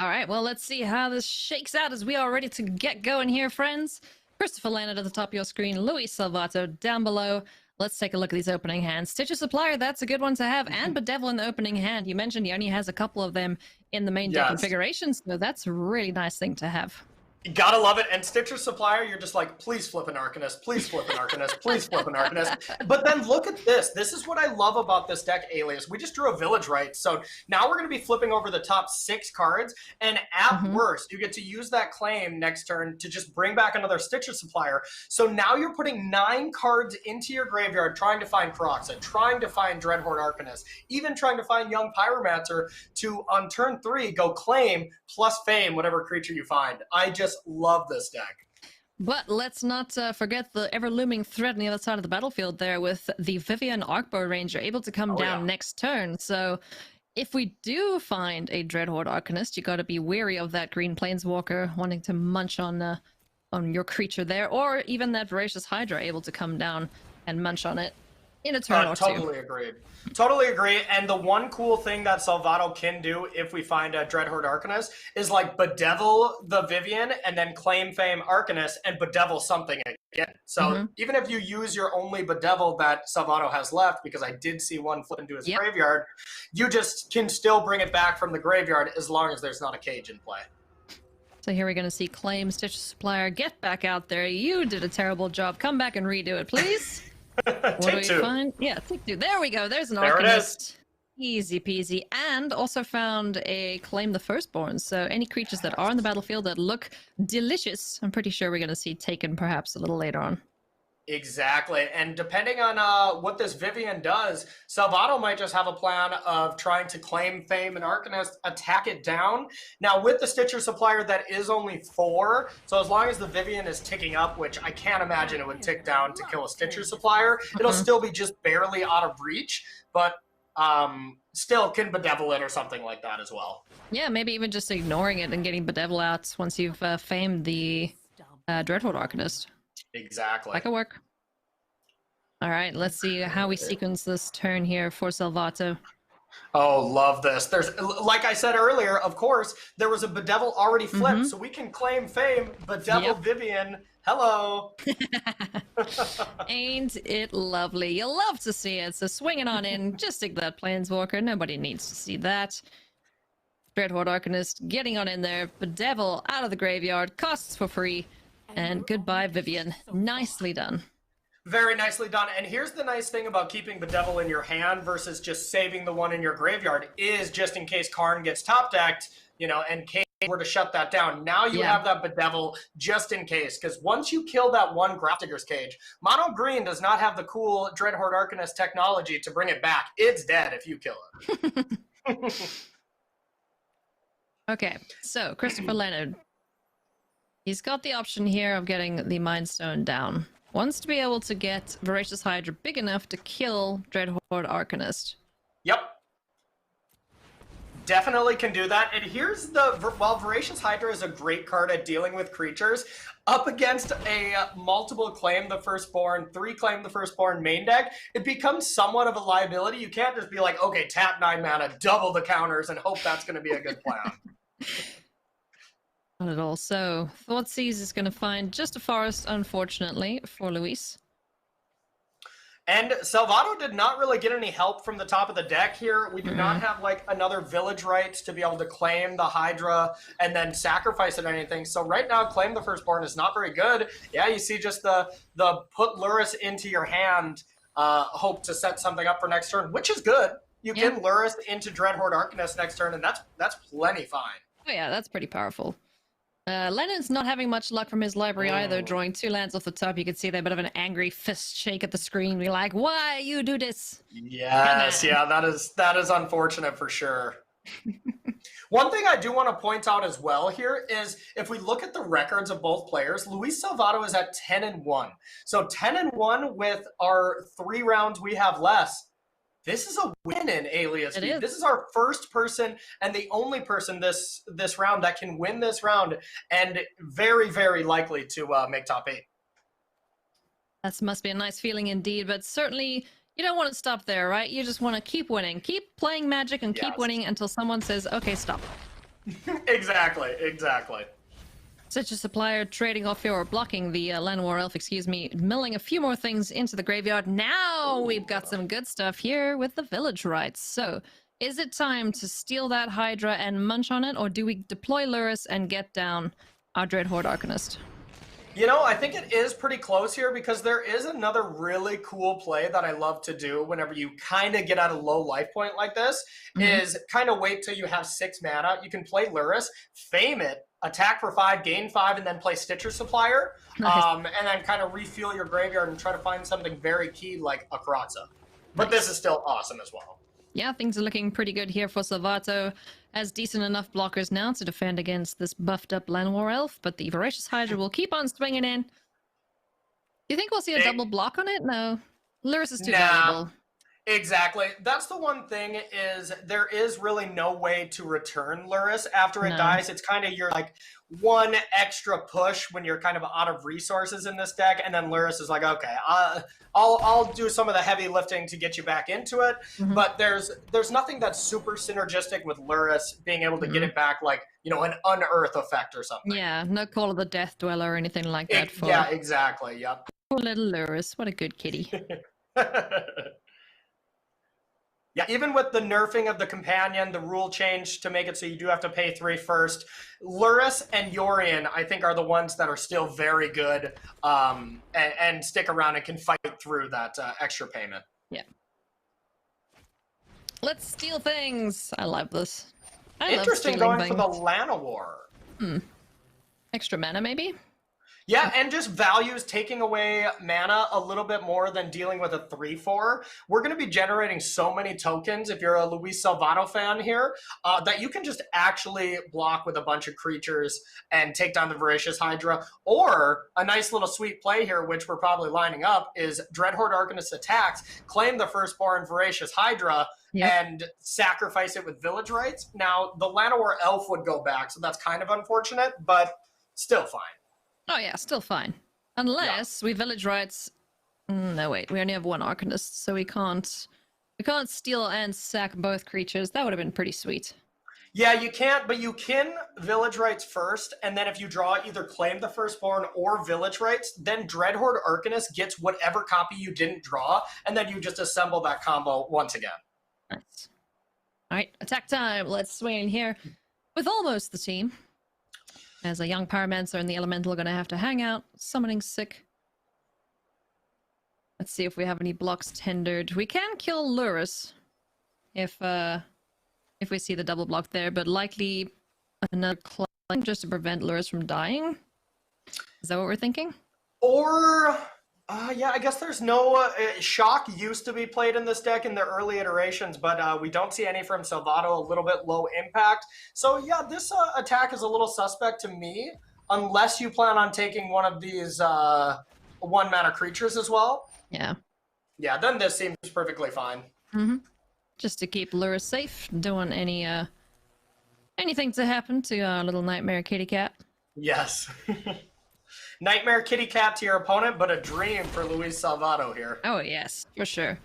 All right, well, let's see how this shakes out as we are ready to get going here, friends. Christopher Leonard at the top of your screen, Luis Salvatto down below. Let's take a look at these opening hands. Stitcher Supplier, that's a good one to have, and Bedevil in the opening hand. You mentioned he only has a couple of them in the main deck configuration, so that's a really nice thing to have. You gotta love it. And Stitcher Supplier, you're just like, please flip an Arcanist, please flip an Arcanist, please flip an Arcanist. But then look at this. This is what I love about this deck, Alias. We just drew a Village Right. So now we're going to be flipping over the top 6 cards. And at worst, you get to use that claim next turn to just bring back another Stitcher Supplier. So now you're putting 9 cards into your graveyard trying to find Kroxa, trying to find Dreadhorde Arcanist, even trying to find Young Pyromancer to, on turn 3, go claim plus fame whatever creature you find. I just love this deck. But let's not forget the ever-looming threat on the other side of the battlefield there with the Vivian Arcbow Ranger able to come down next turn. So if we do find a Dreadhorde Arcanist, you got to be wary of that green Planeswalker wanting to munch on your creature there, or even that Voracious Hydra able to come down and munch on it in a turn or two. Totally agreed. Totally agree. And the one cool thing that Salvatto can do if we find a Dreadhorde Arcanist is like Bedevil the Vivian and then claim fame Arcanist and Bedevil something again. So even if you use your only Bedevil that Salvatto has left, because I did see one flip into his graveyard, you just can still bring it back from the graveyard as long as there's not a cage in play. So here we're going to see Claim, Stitcher Supplier, get back out there. You did a terrible job. Come back and redo it, please. What do we find? Yeah, take 2. There we go. There's an Arcanist. There it is. Easy peasy. And also found a Claim the Firstborn. So any creatures that are on the battlefield that look delicious, I'm pretty sure we're going to see taken perhaps a little later on. Exactly. And depending on what this Vivian does, Salvatto might just have a plan of trying to claim fame and Arcanist, attack it down. Now, with the Stitcher Supplier, that is only 4. So as long as the Vivian is ticking up, which I can't imagine it would tick down to kill a Stitcher Supplier, it'll still be just barely out of reach, but still can Bedevil it or something like that as well. Yeah, maybe even just ignoring it and getting Bedevil out once you've famed the Dreadhorde Arcanist. Exactly. That could work. All right, let's see how we sequence this turn here for Salvatto. Oh, love this. There's, like I said earlier, of course, there was a Bedevil already flipped, so we can claim fame. Bedevil Vivian, hello. Ain't it lovely? You'll love to see it. So swing it on in. Just stick that Planeswalker. Nobody needs to see that. Dreadhorde Arcanist getting on in there. Bedevil out of the graveyard. Costs for free. And goodbye, Vivian. Nicely done. Very nicely done. And here's the nice thing about keeping Bedevil in your hand versus just saving the one in your graveyard is just in case Karn gets top decked, you know, and Kane were to shut that down. Now you have that Bedevil just in case. Because once you kill that one Grafdigger's Cage, Mono Green does not have the cool Dreadhorde Arcanist technology to bring it back. It's dead if you kill it. Okay, so Christopher Leonard. He's got the option here of getting the Mind Stone down. Wants to be able to get Voracious Hydra big enough to kill Dreadhorde Arcanist. Yep. Definitely can do that. And here's the... While Voracious Hydra is a great card at dealing with creatures, up against a multiple Claim the Firstborn, 3 Claim the Firstborn main deck, it becomes somewhat of a liability. You can't just be like, okay, tap 9 mana, double the counters, and hope that's going to be a good plan. Not at all. So, Thoughtseize is going to find just a forest, unfortunately, for Luis. And Salvatto did not really get any help from the top of the deck here. We do not have, like, another Village Rights to be able to claim the Hydra and then sacrifice it or anything. So right now, Claim the Firstborn is not very good. Yeah, you see just the put Lurrus into your hand, hope to set something up for next turn, which is good. You can Lurrus into Dreadhorde Arcanist next turn, and that's plenty fine. Oh yeah, that's pretty powerful. Leonard's not having much luck from his library either, drawing 2 lands off the top. You can see there a bit of an angry fist shake at the screen. Be like, why you do this? Yes, yeah, that is unfortunate for sure. One thing I do want to point out as well here is if we look at the records of both players, Luis Salvatto is at 10-1. So 10-1 with our 3 rounds we have less. This is a win in Alias. This is our first person and the only person this round that can win this round, and very, very likely to make top 8. That must be a nice feeling indeed, but certainly you don't want to stop there, right? You just want to keep winning. Keep playing Magic and keep winning until someone says, okay, stop. Exactly, exactly. Such a supplier trading off your, or blocking the Land War Elf, excuse me, milling a few more things into the graveyard. Now we've got some good stuff here with the village rights. So is it time to steal that Hydra and munch on it, or do we deploy Lurrus and get down our Dreadhorde Arcanist? You know, I think it is pretty close here because there is another really cool play that I love to do whenever you kind of get at a low life point like this, is kind of wait till you have 6 mana. You can play Lurrus, fame it, attack for 5, gain 5, and then play Stitcher Supplier, Nice. and then kind of refuel your graveyard and try to find something very key like a Karatza. But this is still awesome as well. Yeah, things are looking pretty good here for Salvatto. Has decent enough blockers now to defend against this buffed up Land War Elf, but the Voracious Hydra will keep on swinging in. Do you think we'll see a double block on it? No. Lurrus is too valuable. Exactly. That's the one thing, is there is really no way to return Lurrus after it dies. It's kind of your like one extra push when you're kind of out of resources in this deck, and then Lurrus is like, okay, I'll do some of the heavy lifting to get you back into it. But there's nothing that's super synergistic with Lurrus being able to get it back, like, you know, an unearth effect or something. Yeah, no Call of the Death Dweller or anything like that. Yeah, exactly. Yep. Poor little Lurrus. What a good kitty. Yeah, even with the nerfing of the companion, the rule change to make it so you do have to pay 3 first, Lurrus and Yorion, I think, are the ones that are still very good and stick around and can fight through that extra payment. Yeah. Let's steal things. I love this. Interesting going for the Llanowar. Extra mana, maybe? Yeah, and just values taking away mana a little bit more than dealing with a 3/4. We're going to be generating so many tokens, if you're a Luis Salvatto fan here, that you can just actually block with a bunch of creatures and take down the Voracious Hydra. Or a nice little sweet play here, which we're probably lining up, is Dreadhorde Arcanist attacks, claim the Firstborn Voracious Hydra, and sacrifice it with village rights. Now, the Llanowar Elf would go back, so that's kind of unfortunate, but still fine. Oh yeah, still fine. Unless we village rights. No wait, we only have 1 Arcanist, so we can't steal and sack both creatures. That would have been pretty sweet. Yeah, you can't, but you can village rights first, and then if you draw either claim the Firstborn or village rights, then Dreadhorde Arcanist gets whatever copy you didn't draw, and then you just assemble that combo once again. Nice. Alright, attack time. Let's swing in here with almost the team. As a young Pyromancer and the Elemental are going to have to hang out. Summoning sick. Let's see if we have any blocks tendered. We can kill Lurrus if we see the double block there, but likely another climb just to prevent Lurrus from dying. Is that what we're thinking? Or, yeah, I guess there's no... Shock used to be played in this deck in the early iterations, but we don't see any from Salvatto, a little bit low impact. So, yeah, this attack is a little suspect to me, unless you plan on taking one of these 1-mana creatures as well. Yeah. Yeah, then this seems perfectly fine. Just to keep Lurrus safe. Don't want any, anything to happen to our little Nightmare Kitty Cat. Yes. Nightmare Kitty Cat to your opponent, but a dream for Luis Salvatto here. Oh, yes, for sure.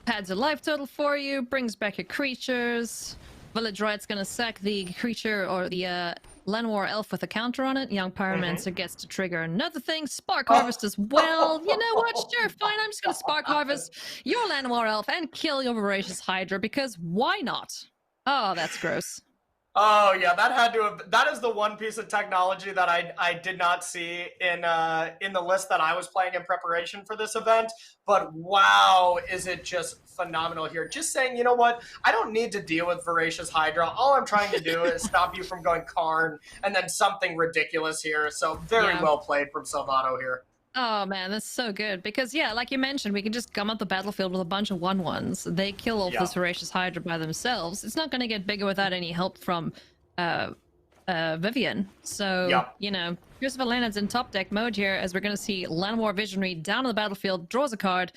Adds a life total for you, brings back your creatures. Village Right's gonna sack the creature or the Llanowar Elf with a counter on it. Young Pyromancer gets to trigger another thing. Spark Harvest as well. You know what? Sure, fine. I'm just gonna Spark Harvest your Llanowar Elf and kill your Voracious Hydra because why not? Oh, that's gross. Oh yeah, that is the one piece of technology that I did not see in the list that I was playing in preparation for this event. But wow, is it just phenomenal here. Just saying, you know what? I don't need to deal with Voracious Hydra. All I'm trying to do is stop you from going Karn and then something ridiculous here. So very well played from Salvatto here. Oh man, that's so good. Because yeah, like you mentioned, we can just come up the battlefield with a bunch of 1/1s. They kill off this Voracious Hydra by themselves. It's not going to get bigger without any help from Vivian. So, you know, Christopher Leonard's in top deck mode here, as we're going to see Llanowar Visionary down on the battlefield, draws a card.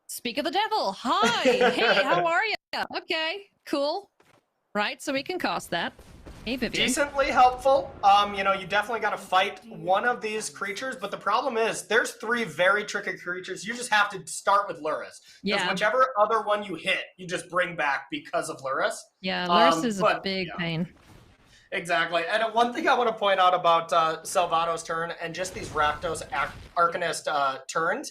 Speak of the devil. Hi. Hey, how are you? Okay, cool. Right, so we can cast that. Hey, Vivian. Decently helpful. You know, you definitely got to fight one of these creatures, but the problem is there's 3 very tricky creatures. You just have to start with Lurrus. Because whichever other one you hit, you just bring back because of Lurrus. Yeah, Lurrus is a big pain. Exactly. And one thing I want to point out about Salvatto's turn and just these Rakdos Arcanist turns,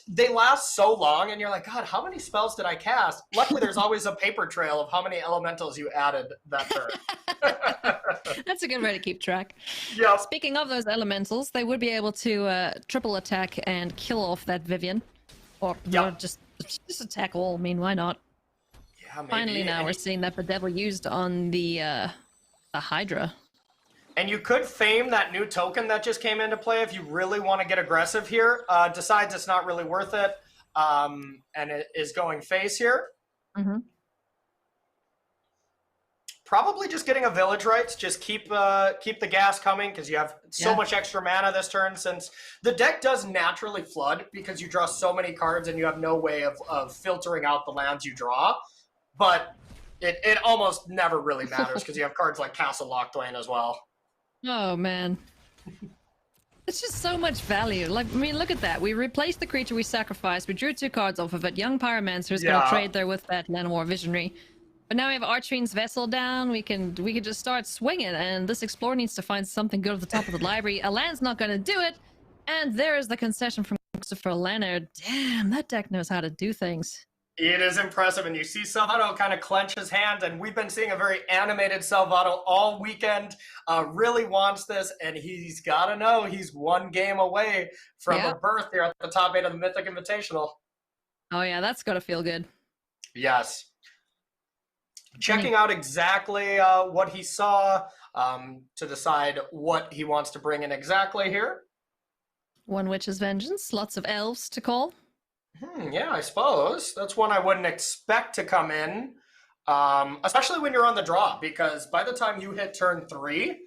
they last so long, and you're like, God, how many spells did I cast? Luckily, there's always a paper trail of how many elementals you added that turn. That's a good way to keep track. Yeah. Speaking of those elementals, they would be able to triple attack and kill off that Vivian. Or just attack all. I mean, why not? Yeah, maybe. Finally, now we're seeing that the devil used on the Hydra. And you could fame that new token that just came into play if you really want to get aggressive here. Decides it's not really worth it, and it is going face here. Mm-hmm. Probably just getting a village rights. Just keep the gas coming because you have so much extra mana this turn. Since the deck does naturally flood because you draw so many cards and you have no way of filtering out the lands you draw, but it almost never really matters because you have cards like Castle Lochthwain as well. Oh, man. It's just so much value. Like, I mean, look at that. We replaced the creature we sacrificed. We drew 2 cards off of it. Young Pyromancer is going to trade there with that Llanowar Visionary. But now we have Archfiend's Vessel down. We can just start swinging. And this Explorer needs to find something good at the top of the library. A land's not going to do it. And there is the concession from Christopher Leonard. Damn, that deck knows how to do things. It is impressive, and you see Salvatto kind of clench his hand, and we've been seeing a very animated Salvatto all weekend. Really wants this, and he's got to know he's 1 game away from a berth here at the top 8 of the Mythic Invitational. Oh yeah, that's got to feel good. Yes. Checking out exactly what he saw to decide what he wants to bring in exactly here. 1 Witch's Vengeance, lots of elves to call. Yeah, I suppose. That's one I wouldn't expect to come in, especially when you're on the draw, because by the time you hit turn 3,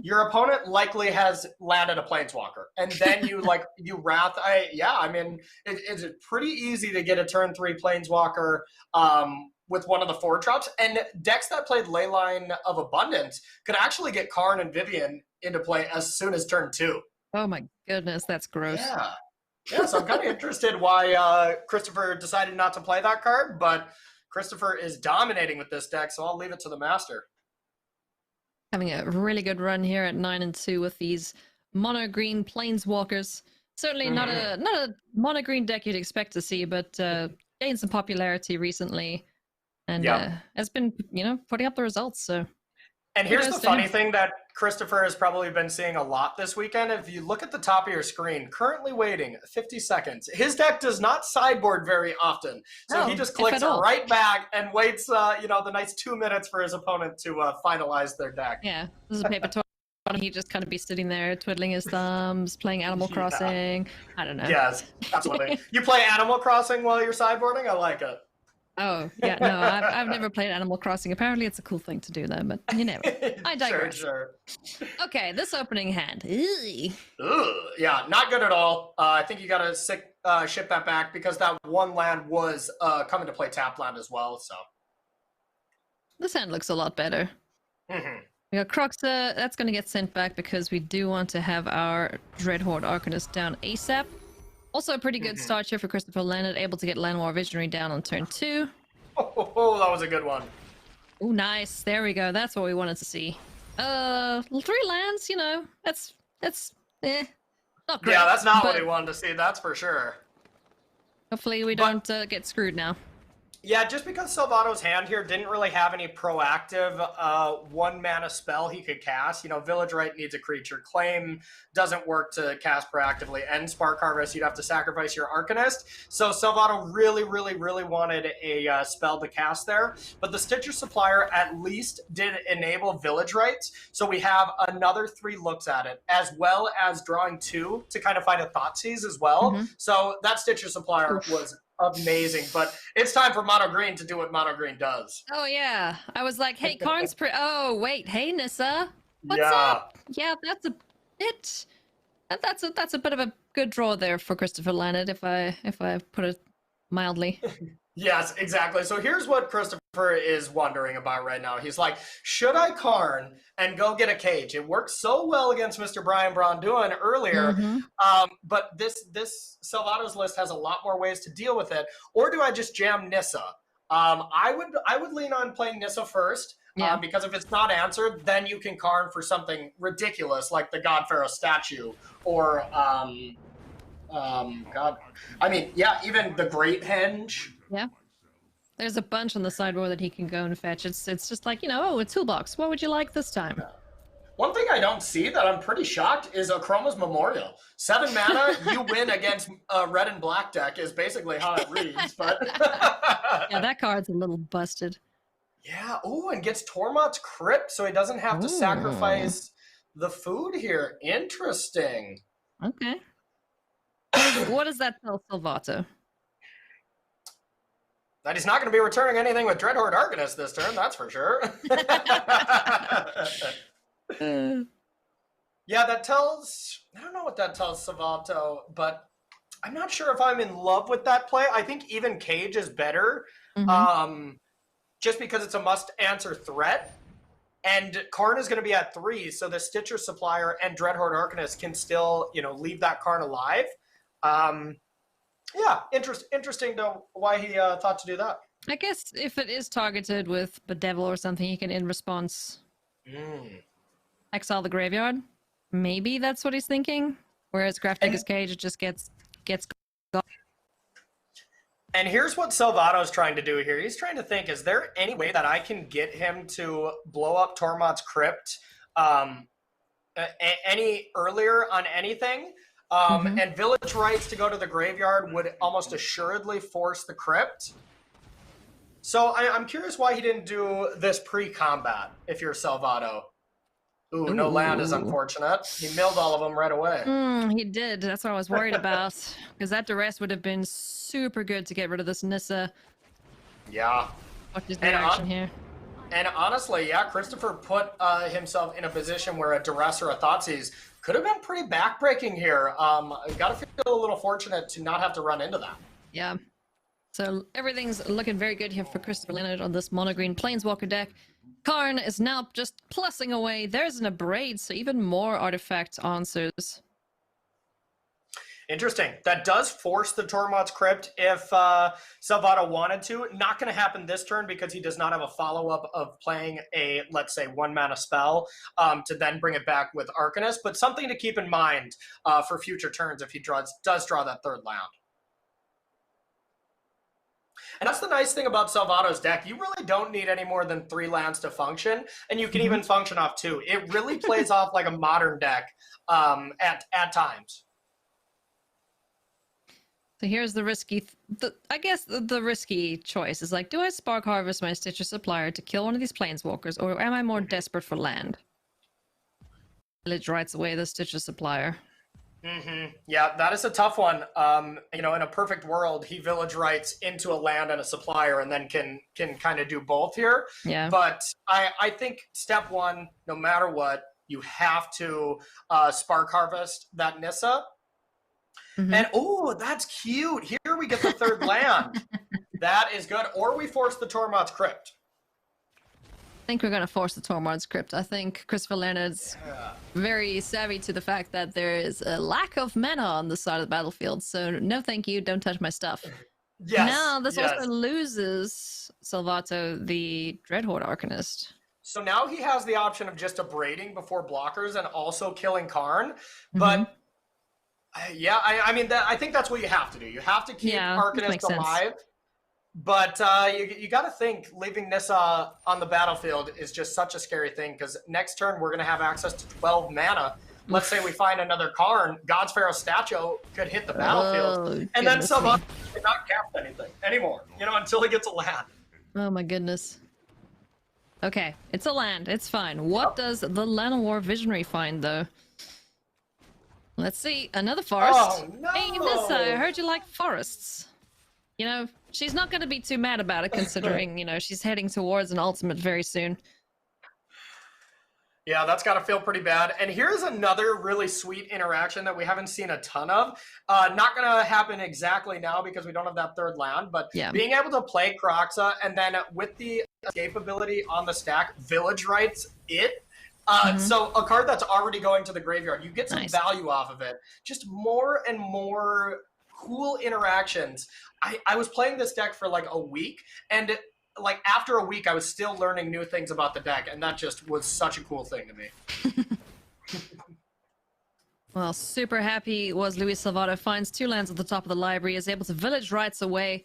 your opponent likely has landed a Planeswalker. And then you Wrath. I mean, it's pretty easy to get a turn 3 Planeswalker with one of the 4 drops. And decks that played Leyline of Abundance could actually get Karn and Vivian into play as soon as turn 2. Oh my goodness, that's gross. Yeah, so I'm kind of interested why Christopher decided not to play that card, but Christopher is dominating with this deck, so I'll leave it to the master. Having a really good run here at 9-2 with these mono green Planeswalkers. Certainly not a mono green deck you'd expect to see, but gained some popularity recently, and has been putting up the results. So. And here's the funny thing that Christopher has probably been seeing a lot this weekend. If you look at the top of your screen, currently waiting 50 seconds. His deck does not sideboard very often. So he just clicks right back and waits, the nice 2 minutes for his opponent to finalize their deck. Yeah, this is a paper toy. He'd just kind of be sitting there twiddling his thumbs, playing Animal Crossing. I don't know. Yes, that's one thing. You play Animal Crossing while you're sideboarding? I like it. Oh, yeah, no, I've never played Animal Crossing. Apparently it's a cool thing to do, though, but you never. I digress. Sure. Okay, this opening hand. Yeah, not good at all. I think you got to ship that back because that 1 land was coming to play tap land as well, so. This hand looks a lot better. We got Croxa. That's going to get sent back because we do want to have our Dreadhorde Arcanist down ASAP. Also a pretty good start here for Christopher Leonard, able to get Llanowar Visionary down on turn 2. Oh, that was a good one. Oh, nice. There we go. That's what we wanted to see. 3 lands, that's not great. Yeah, that's not what we wanted to see, that's for sure. Hopefully we don't get screwed now. Yeah, just because Salvatto's hand here didn't really have any proactive 1 mana spell he could cast. Village Right needs a creature. Claim doesn't work to cast proactively. And Spark Harvest, you'd have to sacrifice your Arcanist. So Salvatto really, really, really wanted a spell to cast there. But the Stitcher Supplier at least did enable Village Rights. So we have another 3 looks at it, as well as drawing 2 to kind of find a Thoughtseize as well. So that Stitcher Supplier was amazing, but it's time for Mono Green to do what Mono Green does. Oh yeah, I was like, hey, Karn's oh wait, hey Nissa, what's up? Yeah, that's a bit. That's a bit of a good draw there for Christopher Leonard, if I put it mildly. Yes, exactly. So here's what Christopher is wondering about right now. He's like, should I Karn and go get a cage? It worked so well against Mr. Brian Braun-Duin earlier, but this Salvatto's list has a lot more ways to deal with it. Or do I just jam Nissa? I would lean on playing Nissa first. Yeah. Because if it's not answered, then you can Karn for something ridiculous like the God Pharaoh statue or God, I mean, yeah, even the Great Henge. Yeah. There's a bunch on the sideboard that he can go and fetch. It's just like, you know, oh, a toolbox. What would you like this time? One thing I don't see that I'm pretty shocked is Chroma's Memorial. 7 mana, you win against a red and black deck is basically how it reads. But yeah, that card's a little busted. Yeah. Oh, and gets Tormod's Crypt, so he doesn't have to sacrifice the food here. Interesting. Okay. What does that tell Salvatto? That he's not going to be returning anything with Dreadhorde Arcanist this turn, that's for sure. Yeah, that tells... I don't know what that tells Salvatto, but I'm not sure if I'm in love with that play. I think even Cage is better, just because it's a must-answer threat. And Karn is going to be at 3, so the Stitcher Supplier and Dreadhorde Arcanist can still, you know, leave that Karn alive. Yeah, interesting to why he thought to do that. I guess if it is targeted with Bedevil or something, he can, in response, exile the graveyard. Maybe that's what he's thinking. Whereas Grafdigger's Cage, it just gets gone. And here's what Salvatto's trying to do here. He's trying to think, is there any way that I can get him to blow up Tormod's Crypt any earlier on anything? And Village Rites to go to the graveyard would almost assuredly force the Crypt. So I'm curious why he didn't do this pre-combat, if you're Salvatto. Ooh, no land is unfortunate. He milled all of them right away. He did. That's what I was worried about. Because that duress would have been super good to get rid of this Nissa. Yeah. What is the action here? And honestly, yeah, Christopher put himself in a position where a duress or a Thoughtseize could have been pretty backbreaking here. Got to feel a little fortunate to not have to run into that. Yeah. So everything's looking very good here for Christopher Leonard on this mono-green Planeswalker deck. Karn is now just plussing away. There's an Abrade, so even more artifact answers. Interesting. That does force the Tormod's Crypt if Salvatto wanted to. Not going to happen this turn because he does not have a follow-up of playing a, let's say, 1-mana spell to then bring it back with Arcanist, but something to keep in mind for future turns if he does draw that third land. And that's the nice thing about Salvatto's deck. You really don't need any more than 3 lands to function, and you can even function off 2. It really plays off like a modern deck at times. So here's the risky, I guess the risky choice is like, do I Spark Harvest my Stitcher Supplier to kill one of these Planeswalkers, or am I more desperate for land? Village Rites away the Stitcher Supplier. Yeah, that is a tough one. You know, in a perfect world, he Village Rites into a land and a supplier and then can kind of do both here. Yeah. But I think step 1, no matter what, you have to Spark Harvest that Nissa. And, oh, that's cute. Here we get the third land. That is good. Or we force the Tormod's Crypt. I think we're going to force the Tormod's Crypt. I think Christopher Leonard's very savvy to the fact that there is a lack of mana on the side of the battlefield. So no thank you, don't touch my stuff. Yes. Now this also loses Salvatto the Dreadhorde Arcanist. So now he has the option of just abrading before blockers and also killing Karn. But yeah, I mean, I think that's what you have to do. You have to keep Arcanist alive. But you got to think leaving Nissa on the battlefield is just such a scary thing because next turn we're going to have access to 12 mana. Let's say we find another Karn, God's Pharaoh statue could hit the battlefield, and then Salvatto cannot cast anything anymore, you know, until he gets a land. Oh my goodness. Okay, it's a land. It's fine. What does the Llanowar Visionary find, though? Let's see. Another forest. Oh, no! Hey, Nissa, I heard you like forests. You know, she's not going to be too mad about it, considering, you know, she's heading towards an ultimate very soon. Yeah, that's got to feel pretty bad. And here's another really sweet interaction that we haven't seen a ton of. Not going to happen exactly now because we don't have that third land, but being able to play Kroxa and then with the escape ability on the stack, Village Rites it. So a card that's already going to the graveyard, you get some value off of it. Just more and more cool interactions. I was playing this deck for like a week, and like after a week, I was still learning new things about the deck, and that just was such a cool thing to me. Well, super happy was Luis Salvatto. Finds 2 lands at the top of the library, is able to village rights away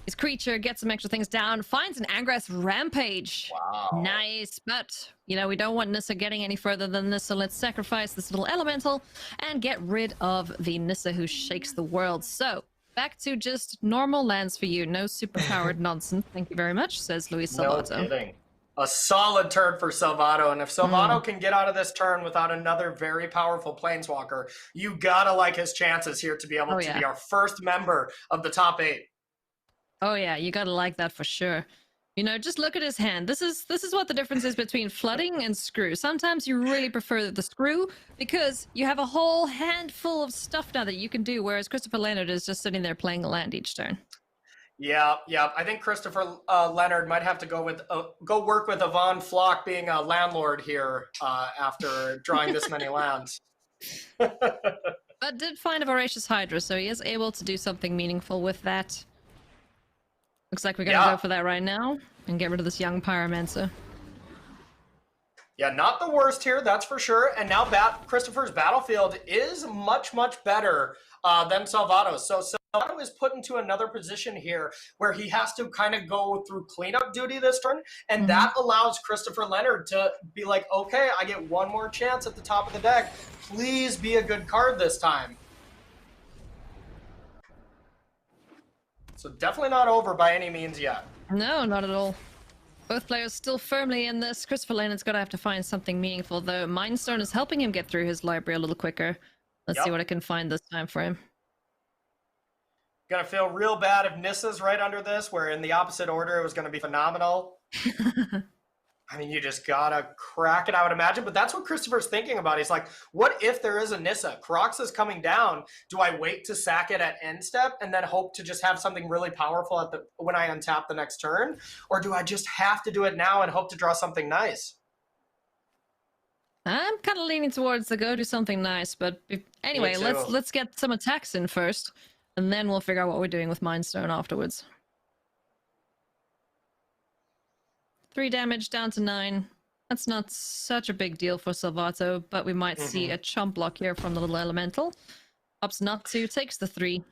his creature, gets some extra things down, finds an Angrass Rampage. Wow. Nice, but, you know, we don't want Nissa getting any further than this, so let's sacrifice this little elemental and get rid of the Nissa who shakes the world. So, back to just normal lands for you. No superpowered nonsense. Thank you very much, says Luis Salvatto. No kidding. A solid turn for Salvatto, and if Salvatto can get out of this turn without another very powerful Planeswalker, you gotta like his chances here to be able to be our first member of the top 8. Oh yeah, you gotta like that for sure. You know, just look at his hand. This is what the difference is between flooding and screw. Sometimes you really prefer the screw because you have a whole handful of stuff now that you can do, whereas Christopher Leonard is just sitting there playing a land each turn. Yeah. I think Christopher Leonard might have to go work with Yvonne Flock being a landlord here after drawing this many lands. But did find a Voracious Hydra, so he is able to do something meaningful with that. Looks like we're gonna go for that right now and get rid of this young Pyromancer. Yeah, not the worst here, that's for sure. And now Christopher's battlefield is much, much better than Salvatto's. So Salvatto is put into another position here where he has to kind of go through cleanup duty this turn. And that allows Christopher Leonard to be like, okay, I get one more chance at the top of the deck. Please be a good card this time. So definitely not over by any means yet. No, not at all. Both players still firmly in this. Christopher Leonard's going to have to find something meaningful, though. Mindstone is helping him get through his library a little quicker. Let's see what I can find this time for him. Gonna feel real bad if Nissa's right under this, where in the opposite order it was gonna be phenomenal. I mean, you just gotta crack it, I would imagine. But that's what Christopher's thinking about. He's like, what if there is a Nissa? Crocs is coming down. Do I wait to sack it at end step and then hope to just have something really powerful at when I untap the next turn? Or do I just have to do it now and hope to draw something nice? I'm kind of leaning towards the go do something nice, but anyway, let's get some attacks in first, and then we'll figure out what we're doing with Mindstone afterwards. 3 damage down to 9. That's not such a big deal for Salvatto, but we might see a chump block here from the little elemental. Opts not to, takes the 3.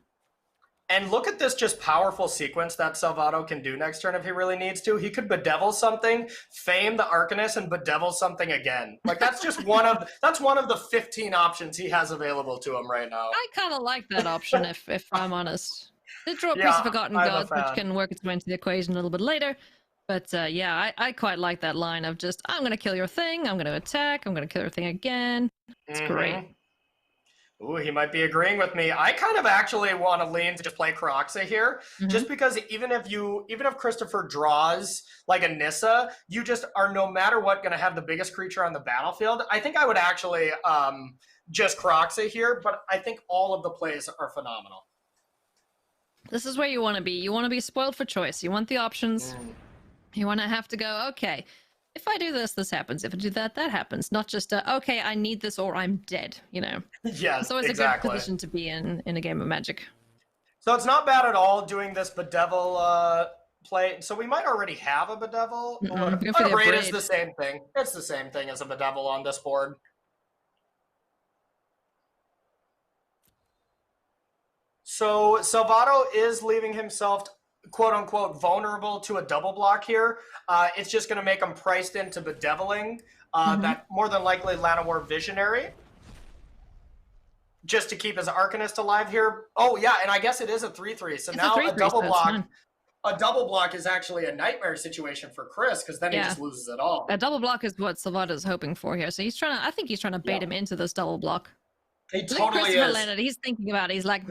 And look at this just powerful sequence that Salvatto can do next turn if he really needs to. He could bedevil something, fame the Arcanist, and bedevil something again. Like that's just one of the 15 options he has available to him right now. I kind of like that option if I'm honest. Did draw a piece of Forgotten Gods, which can work its way into the equation a little bit later. But yeah, I quite like that line of just, I'm going to kill your thing, I'm going to attack, I'm going to kill your thing again. It's great. Ooh, he might be agreeing with me. I kind of actually want to lean to just play Croxa here, just because even if Christopher draws like a Nissa, you just are no matter what going to have the biggest creature on the battlefield. I think I would actually just Croxa here, but I think all of the plays are phenomenal. This is where you want to be. You want to be spoiled for choice. You want the options. You want to have to go, okay, if I do this, this happens. If I do that, that happens. Not just, okay, I need this or I'm dead, you know? Yes, it's always a good position to be in a game of Magic. So it's not bad at all doing this Bedevil play. So we might already have a Bedevil. Or Braid is the same thing. It's the same thing as a Bedevil on this board. So Salvatto is leaving himself quote-unquote vulnerable to a double block here. It's just going to make him priced into bedeviling that more than likely Llanowar Visionary just to keep his Arcanist alive here. Oh yeah, and I guess it is a 3/3. So now a double block. A double block is actually a nightmare situation for Chris because then he just loses it all. A double block is what Salvatto's hoping for here. So he's trying to, I think he's trying to bait him into this double block. He totally is. Leonard, he's thinking about it. He's like,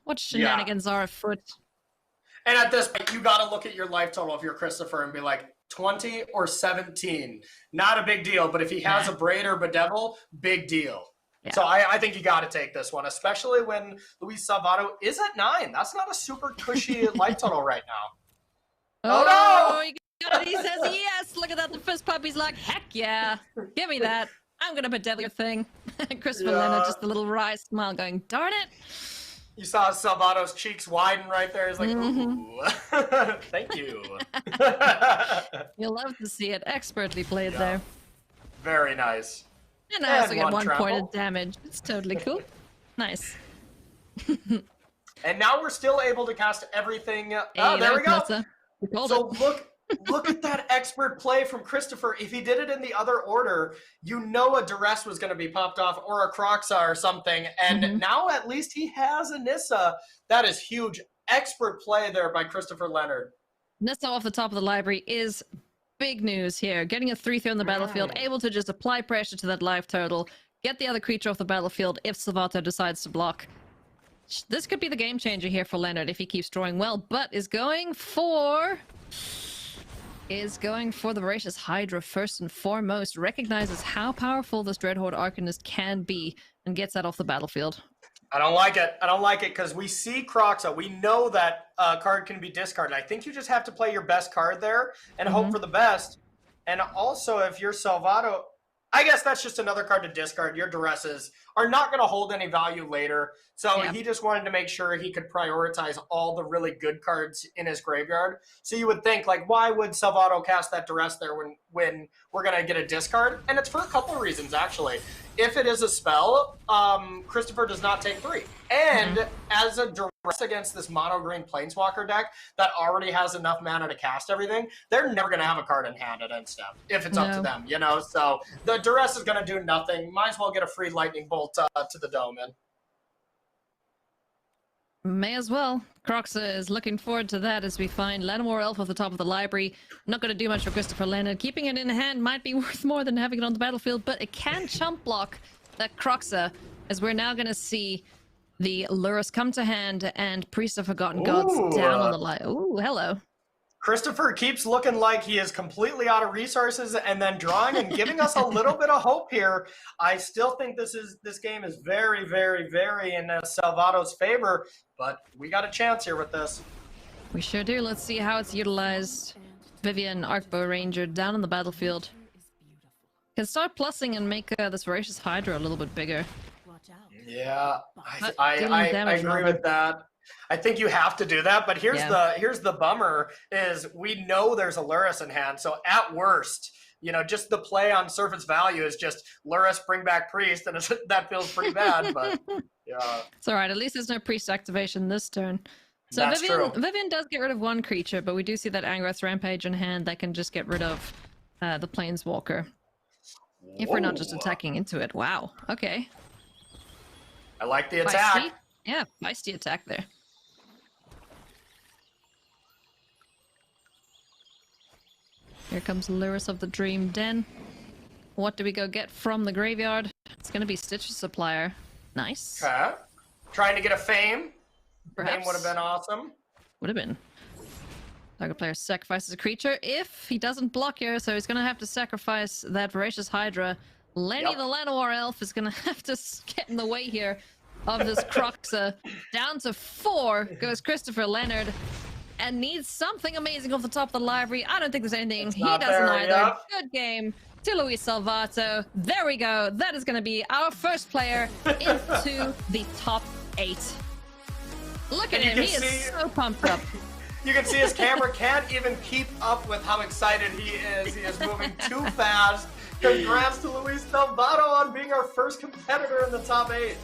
what shenanigans are afoot? And at this point, you got to look at your life total if you're Christopher and be like, 20 or 17. Not a big deal, but if he has a Braid or Bedevil, big deal. Yeah. So I think you got to take this one, especially when Luis Salvatto is at 9. That's not a super cushy life total right now. Oh no! He says yes. Look at that. The fist puppy's like, heck yeah. Give me that. I'm going to Bedevil your thing. Christopher Leonard, just a little wry smile going, darn it. You saw Salvatto's cheeks widen right there. He's like, ooh, thank you. You'll love to see it expertly played there. Very nice. And I also get 1 point of damage. It's totally cool. Nice. And now we're still able to cast everything. Oh, there we go. So look at that expert play from Christopher. If he did it in the other order, you know a Duress was going to be popped off or a Croxa or something. And now at least he has a Nissa. That is huge. Expert play there by Christopher Leonard. Nissa off the top of the library is big news here. Getting a 3/3 on the battlefield, able to just apply pressure to that life total, get the other creature off the battlefield if Salvatto decides to block. This could be the game changer here for Leonard if he keeps drawing well, but is going for the Voracious Hydra first and foremost, recognizes how powerful this Dreadhorde Arcanist can be, and gets that off the battlefield. I don't like it. I don't like it because we see Croxa. We know that card can be discarded. I think you just have to play your best card there and hope for the best. And also, if you're Salvatto, I guess that's just another card to discard. Your Duresses are not going to hold any value later. So he just wanted to make sure he could prioritize all the really good cards in his graveyard. So you would think, like, why would Salvatto cast that Duress there when we're going to get a discard? And it's for a couple of reasons, actually. If it is a spell, Christopher does not take 3. And as a Duress against this mono-green Planeswalker deck that already has enough mana to cast everything, they're never going to have a card in hand at end step, if it's up to them, you know? So the Duress is going to do nothing. Might as well get a free lightning bolt to the dome in. May as well. Croxa is looking forward to that as we find Llanowar Elf at the top of the library. Not going to do much for Christopher Leonard. Keeping it in hand might be worth more than having it on the battlefield, but it can chump block that Croxa, as we're now going to see the Lurrus come to hand and Priest of Forgotten Gods down on the line. Ooh, hello. Christopher keeps looking like he is completely out of resources and then drawing and giving us a little bit of hope here. I still think this game is very, very, very in Salvatto's favor, but we got a chance here with this. We sure do. Let's see how it's utilized. Vivian, Arcbow Ranger down on the battlefield. Can start plussing and make this Voracious Hydra a little bit bigger. Yeah, I agree with that. I think you have to do that, but here's the bummer is we know there's a Lurrus in hand, so at worst, you know, just the play on surface value is just Lurrus, bring back Priest, and that feels pretty bad, but yeah. It's alright, at least there's no Priest activation this turn. So Vivian does get rid of 1 creature, but we do see that Angrath's Rampage in hand that can just get rid of the Planeswalker. If we're not just attacking into it. Wow, okay. I like the attack. Feisty? Yeah, feisty attack there. Here comes Lurrus of the Dream Den. What do we go get from the graveyard? It's going to be Stitcher Supplier. Nice. Okay. Trying to get a Fame. Perhaps. Fame would have been awesome. Would have been. Target player sacrifices a creature if he doesn't block here, so he's going to have to sacrifice that Voracious Hydra. Lenny the Llanowar Elf is going to have to get in the way here of this Croxa. Down to 4 goes Christopher Leonard. And needs something amazing off the top of the library. I don't think there's anything he doesn't either. Good game to Luis Salvatto. There we go. That is going to be our first player into the top 8. Look at him. He is so pumped up. You can see his camera can't even keep up with how excited he is. He is moving too fast. Congrats to Luis Salvatto on being our first competitor in the top 8.